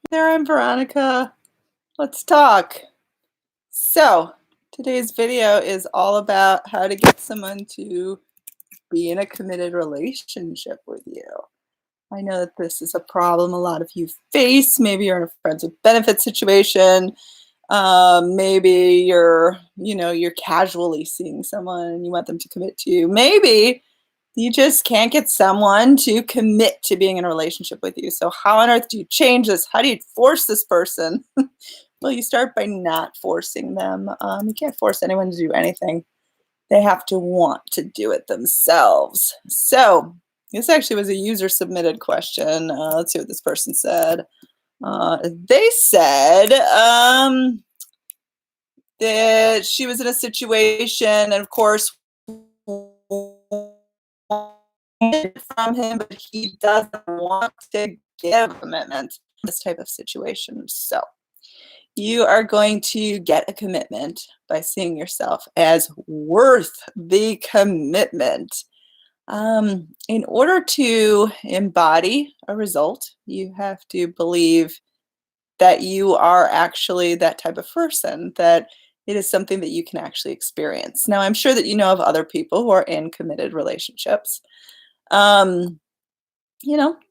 There, I'm Veronica. Let's talk. So, today's video is all about how to get someone to be in a committed relationship with you. I know that this is a problem a lot of you face. Maybe you're in a friends with benefits situation. Maybe you're casually seeing someone and you want them to commit to you. Maybe you just can't get someone to commit to being in a relationship with you. So how on earth do you change this? How do you force this person? Well, you start by not forcing them. You can't force anyone to do anything. They have to want to do it themselves. So this actually was a user submitted question. Let's see what this person said. They said that she was in a situation, and of course, from him, but he doesn't want to give a commitment in this type of situation. So you are going to get a commitment by seeing yourself as worth the commitment. In order to embody a result, you have to believe that you are actually that type of person, that it is something that you can actually experience. Now, I'm sure that you know of other people who are in committed relationships. Um,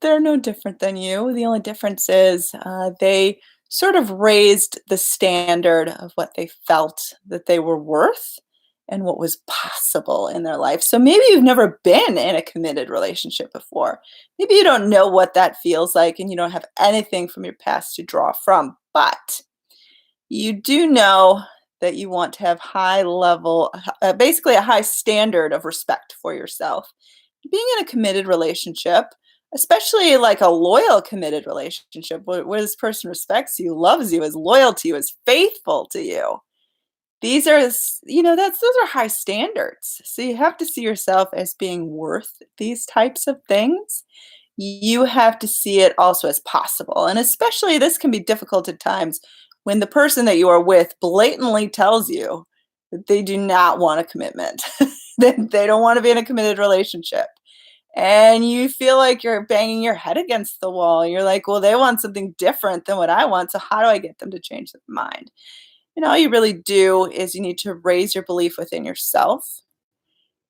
they're no different than you. The only difference is they sort of raised the standard of what they felt that they were worth and what was possible in their life. So maybe you've never been in a committed relationship before. Maybe you don't know what that feels like and you don't have anything from your past to draw from, but you do know that you want to have high level, basically a high standard of respect for yourself. Being in a committed relationship, especially like a loyal committed relationship where this person respects you, loves you, is loyal to you, is faithful to you. These are, those are high standards. So you have to see yourself as being worth these types of things. You have to see it also as possible. And especially this can be difficult at times when the person that you are with blatantly tells you that they do not want a commitment, that they don't want to be in a committed relationship. And you feel like you're banging your head against the wall. You're like, well, they want something different than what I want. So how do I get them to change their mind? All you really do is you need to raise your belief within yourself.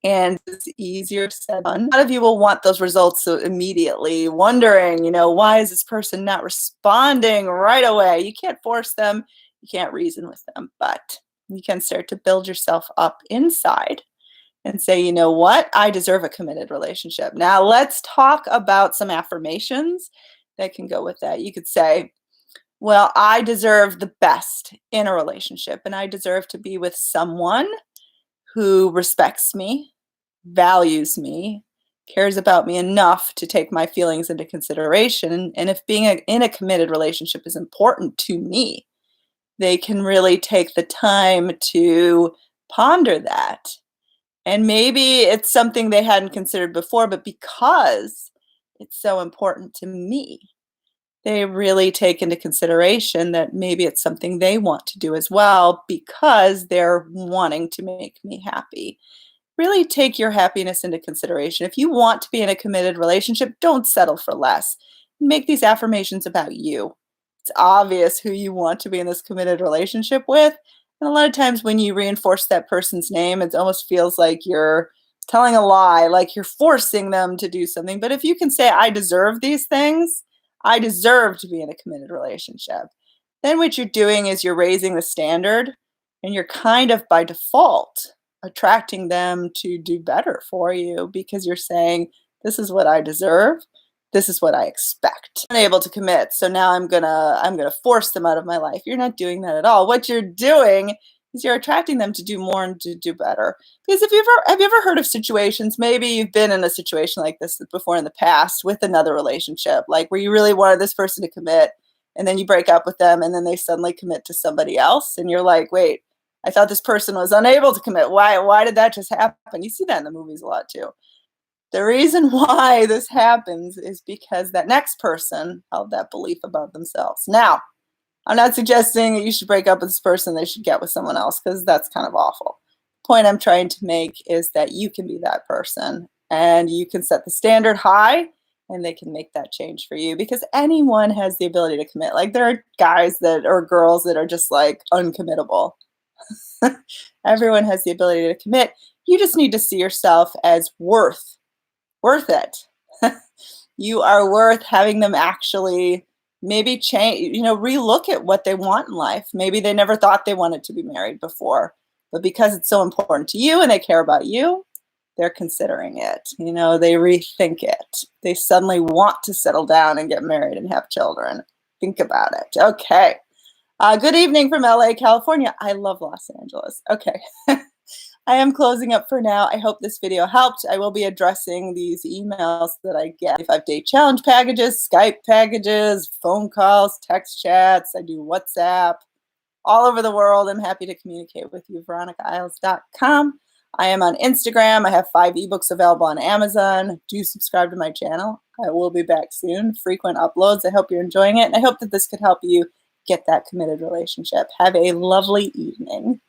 And it's easier said than done. A lot of you will want those results so immediately, wondering, why is this person not responding right away? You can't force them, you can't reason with them, but you can start to build yourself up inside and say, you know what? I deserve a committed relationship. Now let's talk about some affirmations that can go with that. You could say, well, I deserve the best in a relationship, and I deserve to be with someone who respects me, values me, cares about me enough to take my feelings into consideration. And if being in a committed relationship is important to me, they can really take the time to ponder that. And maybe it's something they hadn't considered before, but because it's so important to me, they really take into consideration that maybe it's something they want to do as well because they're wanting to make me happy. Really take your happiness into consideration. If you want to be in a committed relationship, don't settle for less. Make these affirmations about you. It's obvious who you want to be in this committed relationship with. And a lot of times when you reinforce that person's name, it almost feels like you're telling a lie, like you're forcing them to do something. But if you can say, I deserve these things, I deserve to be in a committed relationship, then what you're doing is you're raising the standard and you're kind of by default attracting them to do better for you because you're saying, this is what I deserve. This is what I expect. I'm unable to commit, so now I'm gonna force them out of my life. You're not doing that at all. What you're doing is you're attracting them to do more and to do better. Because if have you ever heard of situations, maybe you've been in a situation like this before in the past with another relationship, like where you really wanted this person to commit and then you break up with them and then they suddenly commit to somebody else and you're like, wait, I thought this person was unable to commit. Why did that just happen? You see that in the movies a lot too. The reason why this happens is because that next person held that belief about themselves. Now, I'm not suggesting that you should break up with this person, they should get with someone else, because that's kind of awful. The point I'm trying to make is that you can be that person and you can set the standard high and they can make that change for you, because anyone has the ability to commit. Like, there are guys that or girls that are just like uncommittable. Everyone has the ability to commit. You just need to see yourself as worth it. You are worth having them actually maybe change, relook at what they want in life. Maybe they never thought they wanted to be married before, but because it's so important to you and they care about you, they're considering it. They rethink it. They suddenly want to settle down and get married and have children. Think about it. Okay. Good evening from LA, California. I love Los Angeles. Okay. I am closing up for now. I hope this video helped. I will be addressing these emails that I get. 5-day challenge packages, Skype packages, phone calls, text chats. I do WhatsApp all over the world. I'm happy to communicate with you. VeronicaIsles.com. I am on Instagram. I have 5 ebooks available on Amazon. Do subscribe to my channel. I will be back soon. Frequent uploads. I hope you're enjoying it, and I hope that this could help you get that committed relationship. Have a lovely evening.